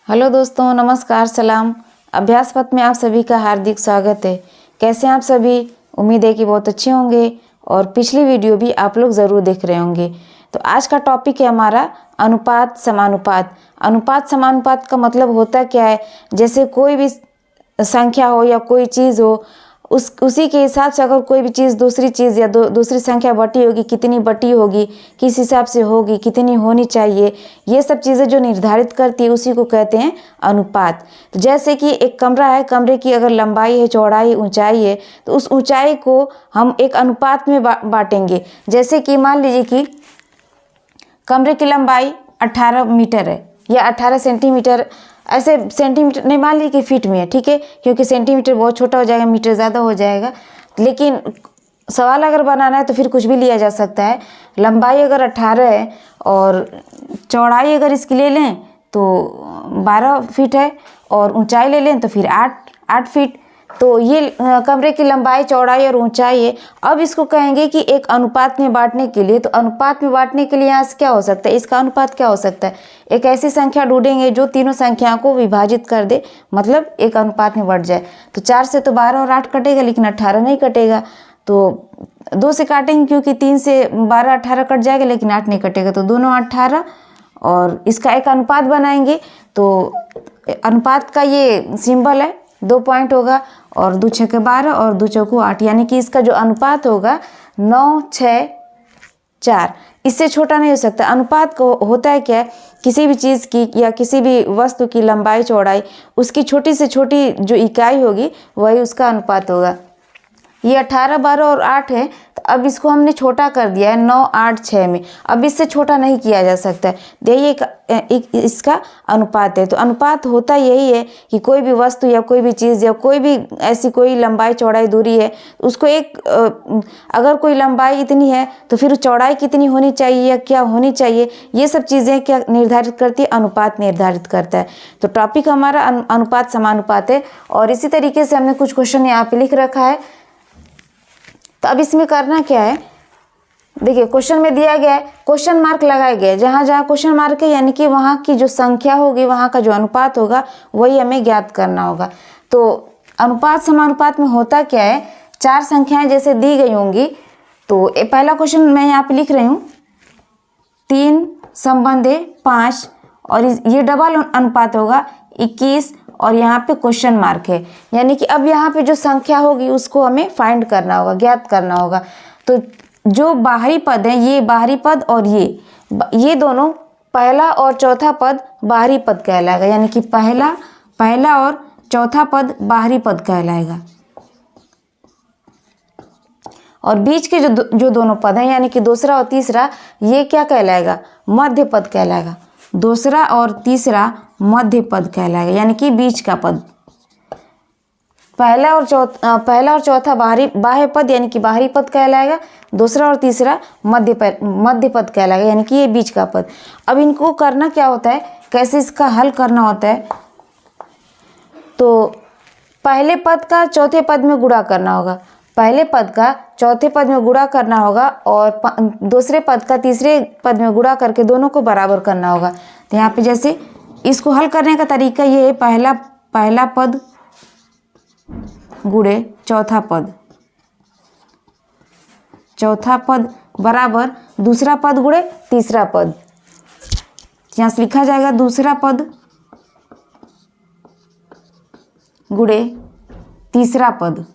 Hello दोस्तों, नमस्कार, सलाम। अभ्यास पथ में आप सभी का हार्दिक स्वागत है। कैसे हैं आप सभी? उम्मीद है कि बहुत अच्छे होंगे और पिछली वीडियो भी आप लोग ज़रूर देख रहे होंगे। तो आज का टॉपिक है हमारा अनुपात समानुपात। अनुपात समानुपात का मतलब होता क्या है? जैसे कोई भी संख्या हो या कोई चीज़ हो, उसी के हिसाब से अगर कोई भी चीज़ दूसरी चीज़ या दूसरी संख्या बटी होगी, कितनी बटी होगी, किस हिसाब से होगी, कितनी होनी चाहिए, ये सब चीज़ें जो निर्धारित करती है उसी को कहते हैं अनुपात। तो जैसे कि एक कमरा है, कमरे की अगर लंबाई है, चौड़ाई, ऊंचाई है, तो उस ऊंचाई को हम एक अनुपात में बांटेंगे। जैसे कि मान लीजिए कि कमरे की लंबाई 18 मीटर है या 18 सेंटीमीटर, ऐसे सेंटीमीटर नहीं, मान लीजिए कि फीट में है, ठीक है, क्योंकि सेंटीमीटर बहुत छोटा हो जाएगा, मीटर ज़्यादा हो जाएगा। लेकिन सवाल अगर बनाना है तो फिर कुछ भी लिया जा सकता है। लंबाई अगर 18 है और चौड़ाई अगर इसकी ले लें तो 12 फीट है और ऊंचाई ले लें तो फिर 8 फीट। तो ये कमरे की लंबाई, चौड़ाई और ऊंचाई है। अब इसको कहेंगे कि एक अनुपात में बांटने के लिए, तो अनुपात में बांटने के लिए यहाँ से क्या हो सकता है, इसका अनुपात क्या हो सकता है? एक ऐसी संख्या ढूंढेंगे जो तीनों संख्याओं को विभाजित कर दे, मतलब एक अनुपात में बढ़ जाए। तो 4 से तो 12 और 8 कटेगा, लेकिन 18 नहीं कटेगा। तो 2 से काटेंगे क्योंकि 3 से 12 18 कट जाएगा, लेकिन 8 नहीं कटेगा। तो दोनों 18 और इसका एक अनुपात बनाएंगे। तो अनुपात का ये सिंबल है, 2 पॉइंट होगा और 2 छक्के 12 और 2 चौको 8, यानी कि इसका जो अनुपात होगा 9 6 4। इससे छोटा नहीं हो सकता। अनुपात को होता है क्या, किसी भी चीज़ की या किसी भी वस्तु की लंबाई, चौड़ाई, उसकी छोटी से छोटी जो इकाई होगी वही उसका अनुपात होगा। ये 18 12 और 8 है, तो अब इसको हमने छोटा कर दिया है 9 8 6 में। अब इससे छोटा नहीं किया जा सकता है। देखिए इसका अनुपात है। तो अनुपात होता यही है कि कोई भी वस्तु या कोई भी चीज़ या कोई भी ऐसी कोई लंबाई, चौड़ाई, दूरी है, उसको अगर कोई लंबाई इतनी है तो फिर चौड़ाई कितनी होनी चाहिए या क्या होनी चाहिए, ये सब चीज़ें क्या निर्धारित करती है? अनुपात निर्धारित करता है। तो टॉपिक हमारा अनुपात समानुपात है। और इसी तरीके से हमने कुछ क्वेश्चन यहाँ पे लिख रखा है। तो अब इसमें करना क्या है, देखिए क्वेश्चन में दिया गया है, क्वेश्चन मार्क लगाए गए। जहाँ जहाँ क्वेश्चन मार्क है यानी कि वहाँ की जो संख्या होगी, वहाँ का जो अनुपात होगा वही हमें ज्ञात करना होगा। तो अनुपात समानुपात में होता क्या है, 4 संख्याएं जैसे दी गई होंगी। तो पहला क्वेश्चन मैं यहाँ पे लिख रही हूँ, 3 संबंध 5 और ये डबल अनुपात होगा 21 और यहाँ पे क्वेश्चन मार्क है। यानी कि अब यहाँ पे जो संख्या होगी उसको हमें फाइंड करना होगा, ज्ञात करना होगा। तो जो बाहरी पद है, ये बाहरी पद और ये दोनों, पहला और चौथा पद बाहरी पद कहलाएगा। यानी कि पहला और चौथा पद बाहरी पद कहलाएगा। और बीच के जो दोनों पद हैं, यानी कि दूसरा और तीसरा, ये क्या कहलाएगा? मध्य पद कहलाएगा। दूसरा और तीसरा मध्य पद कहलाएगा, यानी कि बीच का पद। पहला और चौथा बाह्य पद यानी कि बाहरी पद कहलाएगा। दूसरा और तीसरा मध्य पद कहलाएगा, यानी कि ये बीच का पद। अब इनको करना क्या होता है, कैसे इसका हल करना होता है? तो पहले पद का चौथे पद में गुणा करना होगा, पहले पद का चौथे पद में गुणा करना होगा और दूसरे पद का तीसरे पद में गुणा करके दोनों को बराबर करना होगा। तो यहाँ पे जैसे इसको हल करने का तरीका ये है, पहला पद गुणे चौथा पद बराबर दूसरा पद गुणे तीसरा पद। यहाँ से लिखा जाएगा दूसरा पद गुणे तीसरा पद।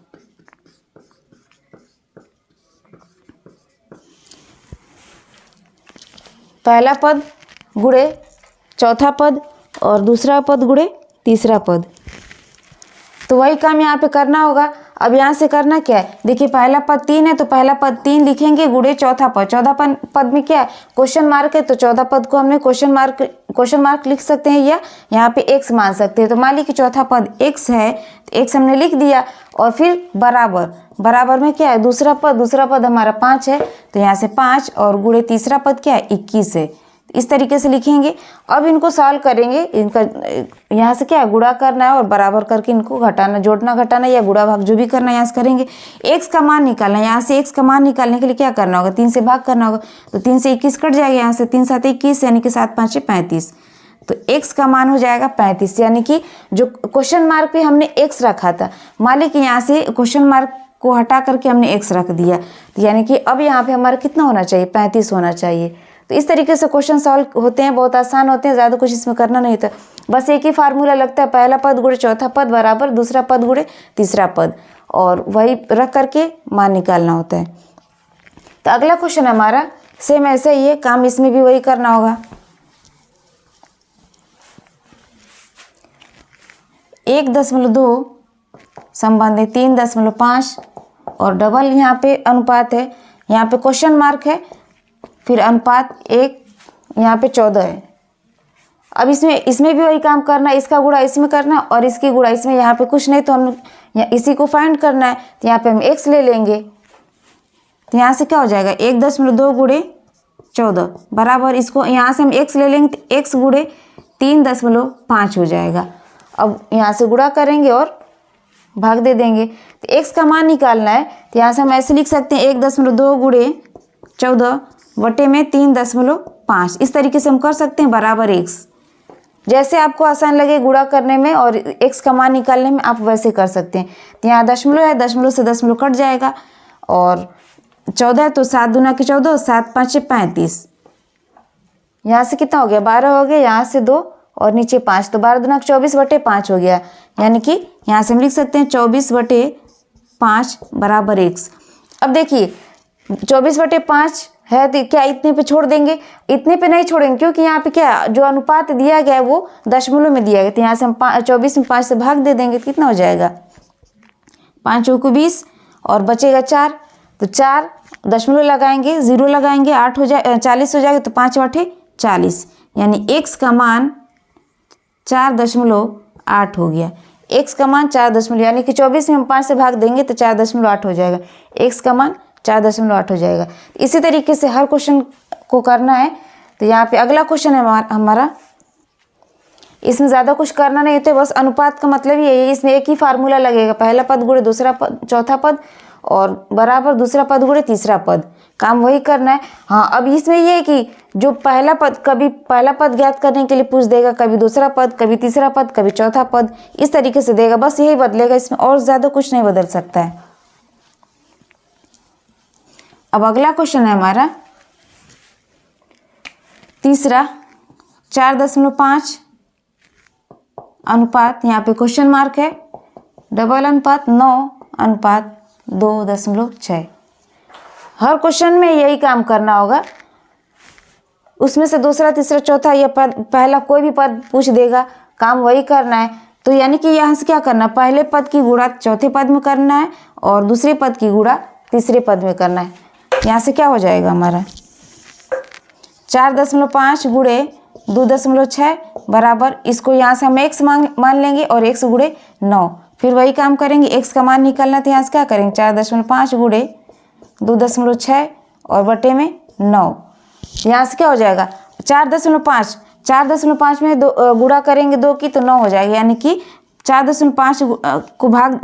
पहला पद गुणे चौथा पद और दूसरा पद गुणे तीसरा पद। तो वही काम यहाँ पे करना होगा। अब यहाँ से करना क्या है, देखिए पहला पद 3 है तो पहला पद 3 लिखेंगे गुणे चौथा पद। चौथा पद में क्या है, क्वेश्चन मार्क है, तो चौथा पद को हमने क्वेश्चन मार्क लिख सकते हैं या यहाँ पे x मान सकते हैं। तो मान लीजिए कि चौथा पद x है, तो x हमने लिख दिया और फिर बराबर में क्या है, दूसरा पद हमारा 5 है, तो यहाँ से 5 और गुणे तीसरा पद क्या है, 21 है। इस तरीके से लिखेंगे। अब इनको सॉल्व करेंगे, इनका यहाँ से क्या है, गुणा करना है और बराबर करके इनको घटाना, जोड़ना घटाना या गुणा भाग जो भी करना है यहाँ से करेंगे। x का मान निकालना है, यहाँ से x का मान निकालने के लिए क्या करना होगा, 3 से भाग करना होगा। तो 3 से 21 कट जाएगा, यहाँ से 3 7 21 यानी कि 7 5 35। तो x का मान हो जाएगा 35। यानी कि जो क्वेश्चन मार्क पे हमने x रखा था, मान ली कि यहाँ से क्वेश्चन मार्क को हटा करके हमने x रख दिया, तो यानी कि अब यहाँ पे हमारा कितना होना चाहिए, 35 होना चाहिए। तो इस तरीके से क्वेश्चन सॉल्व होते हैं, बहुत आसान होते हैं, ज़्यादा कुछ इसमें करना नहीं होता। बस एक ही फार्मूला लगता है, पहला पद गुणे चौथा पद बराबर दूसरा पद गुणे तीसरा पद, और वही रख करके मान निकालना होता है। तो अगला क्वेश्चन हमारा सेम ऐसा ही है, काम इसमें भी वही करना होगा। 1.2 संबंध है 3.5 और डबल यहाँ पे अनुपात है, यहाँ पे क्वेश्चन मार्क है, फिर अनुपात 1, यहाँ पे 14 है। अब इसमें भी वही काम करना है, इसका गुणा इसमें करना और इसकी गुणा इसमें। यहाँ पे कुछ नहीं तो हम इसी को फाइंड करना है, तो यहाँ पे हम x ले लेंगे। तो यहाँ से क्या हो जाएगा, 1.2 गुणे 14 बराबर, इसको यहाँ से हम x ले लेंगे तो x गुणे 3.5 हो जाएगा। अब यहाँ से गुणा करेंगे और भाग दे देंगे, तो x का मान निकालना है। तो यहाँ से हम ऐसे लिख सकते हैं 1.2 गुणे 14 बटे में 3.5, इस तरीके से हम कर सकते हैं, बराबर x। जैसे आपको आसान लगे गुणा करने में और x का मान निकालने में, आप वैसे कर सकते हैं। तो यहाँ दशमलव है, दशमलव से दशमलव कट जाएगा, और 14 है तो 7 दूना के 14, 7 5 35। यहाँ से कितना हो गया, 12 हो गया, यहाँ से 2 और नीचे 5, तो 12 दूना के 24 बटे 5 हो गया। यानी कि यहाँ से हम लिख सकते हैं 24 बटे 5 बराबर x। अब देखिए 24 बटे 5 है तो क्या इतने पे छोड़ देंगे, इतने पे नहीं छोड़ेंगे, क्योंकि यहाँ पे क्या जो अनुपात दिया गया है वो दशमलव में दिया गया। तो यहाँ से हम 24 में 5 से भाग दे देंगे तो कितना हो जाएगा, 5 चौको 20 और बचेगा 4, तो 4 दशमलव लगाएंगे, 0 लगाएंगे, 8 हो जाए 40 हो जाएगा, तो 5 8 40, यानी x का मान 4.8 हो गया। x का मान 4 यानी कि 24 में हम 5 से भाग देंगे तो 4.8 हो जाएगा, x का मान 4.8 हो जाएगा। इसी तरीके से हर क्वेश्चन को करना है। तो यहाँ पे अगला क्वेश्चन है हमारा, इसमें ज़्यादा कुछ करना नहीं होता, बस अनुपात का मतलब ये है, इसमें एक ही फार्मूला लगेगा, पहला पद गुणे दूसरा पद चौथा पद और बराबर दूसरा पद गुणे तीसरा पद, काम वही करना है। हाँ, अब इसमें ये है कि जो पहला पद, कभी पहला पद ज्ञात करने के लिए पूछ देगा, कभी दूसरा पद, कभी तीसरा पद, कभी चौथा पद, इस तरीके से देगा, बस यही बदलेगा, इसमें और ज़्यादा कुछ नहीं बदल सकता है। अब अगला क्वेश्चन है हमारा तीसरा, 4.5 अनुपात, यहाँ पे क्वेश्चन मार्क है, डबल अनुपात 9 अनुपात 2.6। हर क्वेश्चन में यही काम करना होगा, उसमें से दूसरा तीसरा चौथा या पहला कोई भी पद पूछ देगा, काम वही करना है। तो यानी कि यहाँ से क्या करना, पहले पद की गुणा चौथे पद में करना है और दूसरे पद की गुणा तीसरे पद में करना है। यहाँ से क्या हो जाएगा हमारा, 4.5 गुणे 2.6 बराबर, इसको यहाँ से हम x मान लेंगे और x गुणे 9, फिर वही काम करेंगे, x का मान निकालना, तो यहाँ से क्या करेंगे, 4.5 गुणे 2.6 और बटे में 9। यहाँ से क्या हो जाएगा, 4.5 में गुणा करेंगे 2 की तो 9 हो जाएगा, यानी कि 4.5 को भाग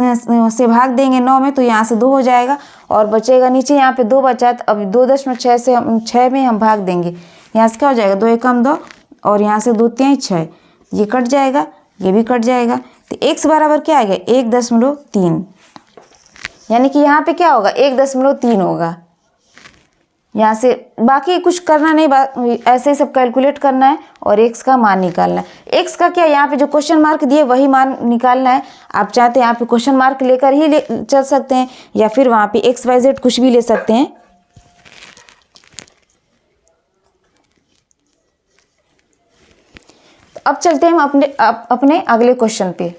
देंगे 9 में, तो यहाँ से 2 हो जाएगा और बचेगा नीचे, यहाँ पे 2 बचा, तो अब 2.6 से 6 में हम भाग देंगे, यहाँ से क्या हो जाएगा, 2 एकम 2 और यहाँ से 2 3 6, ये कट जाएगा, ये भी कट जाएगा, तो x बराबर क्या आ गया, 1.3, यानी कि यहाँ पे क्या होगा, 1.3 होगा। यहाँ से बाकी कुछ करना नहीं, ऐसे ही सब कैलकुलेट करना है और x का मान निकालना है। x का क्या, यहाँ पे जो क्वेश्चन मार्क दिए वही मान निकालना है। आप चाहते हैं यहाँ पे क्वेश्चन मार्क लेकर ही चल सकते हैं, या फिर वहाँ पे x y z कुछ भी ले सकते हैं। तो अब चलते हैं हम अपने अगले क्वेश्चन पे।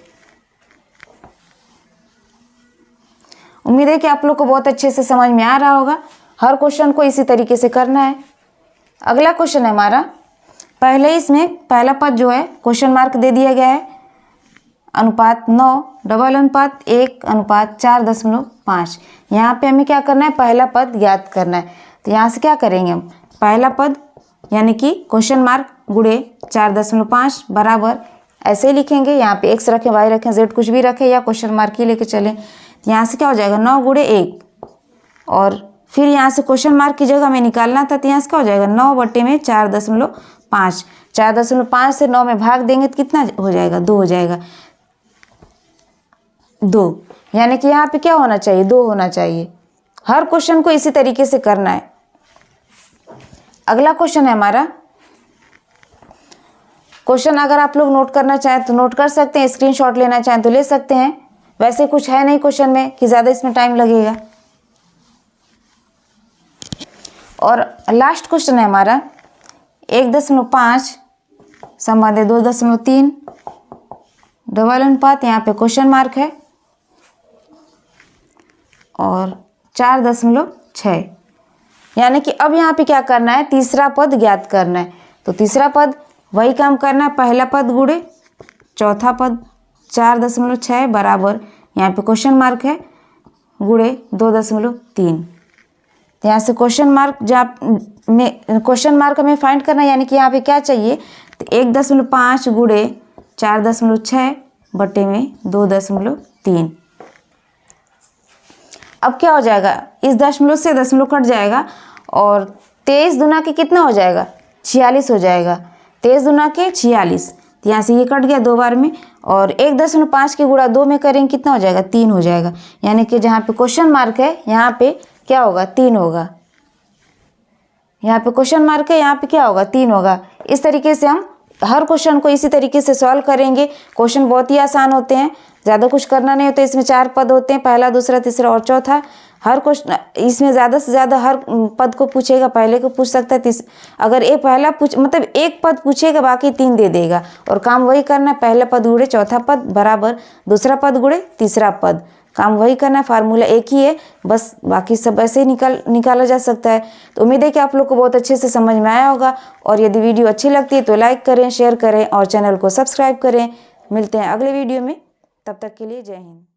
उम्मीद है कि आप लोग को बहुत अच्छे से समझ में आ रहा होगा। हर क्वेश्चन को इसी तरीके से करना है। अगला क्वेश्चन है हमारा, पहले इसमें पहला पद जो है क्वेश्चन मार्क दे दिया गया है, अनुपात 9 डबल अनुपात 1 अनुपात 4.5। यहाँ पे हमें क्या करना है, पहला पद ज्ञात करना है। तो यहाँ से क्या करेंगे हम, पहला पद यानी कि क्वेश्चन मार्क गुणे 4.5 बराबर, ऐसे ही लिखेंगे, यहाँ पे x रखें, y रखें, z कुछ भी रखें, या क्वेश्चन मार्क ही लेके चलें। तो यहाँ से क्या हो जाएगा, 9 गुणे 1, और फिर यहाँ से क्वेश्चन मार्क की जगह हमें निकालना था, तो यहाँ से क्या हो जाएगा, 9 बटे में 4.5। 4.5 से 9 में भाग देंगे तो कितना हो जाएगा, 2 हो जाएगा, 2। यानी कि यहाँ पे क्या होना चाहिए, 2 होना चाहिए। हर क्वेश्चन को इसी तरीके से करना है। अगला क्वेश्चन है हमारा, क्वेश्चन अगर आप लोग नोट करना चाहें तो नोट कर सकते हैं, स्क्रीनशॉट लेना चाहें तो ले सकते हैं। वैसे कुछ है नहीं क्वेश्चन में कि ज़्यादा इसमें टाइम लगेगा। और लास्ट क्वेश्चन है हमारा 1.5 संबंध है 2.3 डबल अनुपात, यहाँ पे क्वेश्चन मार्क है, और 4.6। यानी कि अब यहाँ पे क्या करना है, तीसरा पद ज्ञात करना है। तो तीसरा पद वही काम करना है, पहला पद गुणे चौथा पद 4.6 बराबर, यहाँ पे क्वेश्चन मार्क है, गुणे 2.3। तो यहाँ से क्वेश्चन मार्क क्वेश्चन मार्क हमें फाइंड करना है। यानी कि यहाँ पे क्या चाहिए, तो 1.5 गुणे 4.6 बटे में 2.3। अब क्या हो जाएगा, इस दशमलव से दशमलव कट जाएगा और 23 दूना के कितना हो जाएगा, 46 हो जाएगा। 23 दूना के 46, तो यहाँ से ये कट गया 2 बार में, और 1.5 के गुणा 2 में करेंगे कितना हो जाएगा, 3 हो जाएगा। यानी कि जहाँ पे क्वेश्चन मार्क है यहाँ पे क्या होगा, 3 होगा। यहाँ पे क्वेश्चन मार्क है, यहाँ पे क्या होगा, 3 होगा। इस तरीके से हम हर क्वेश्चन को इसी तरीके से सॉल्व करेंगे। क्वेश्चन बहुत ही आसान होते हैं, ज़्यादा कुछ करना नहीं होता। इसमें 4 पद होते हैं, पहला, दूसरा, तीसरा और चौथा। हर क्वेश्चन इसमें ज़्यादा से ज़्यादा हर पद को पूछेगा, पहले को पूछ सकता है, अगर एक पहला मतलब एक पद पूछेगा बाकी 3 दे देगा। और काम वही करना है, पहला पद गुणे चौथा पद बराबर दूसरा पद गुणे तीसरा पद, काम वही करना है। फार्मूला एक ही है, बस बाकी सब ऐसे ही निकाला जा सकता है। तो उम्मीद है कि आप लोग को बहुत अच्छे से समझ में आया होगा। और यदि वीडियो अच्छी लगती है तो लाइक करें, शेयर करें और चैनल को सब्सक्राइब करें। मिलते हैं अगले वीडियो में, तब तक के लिए जय हिंद।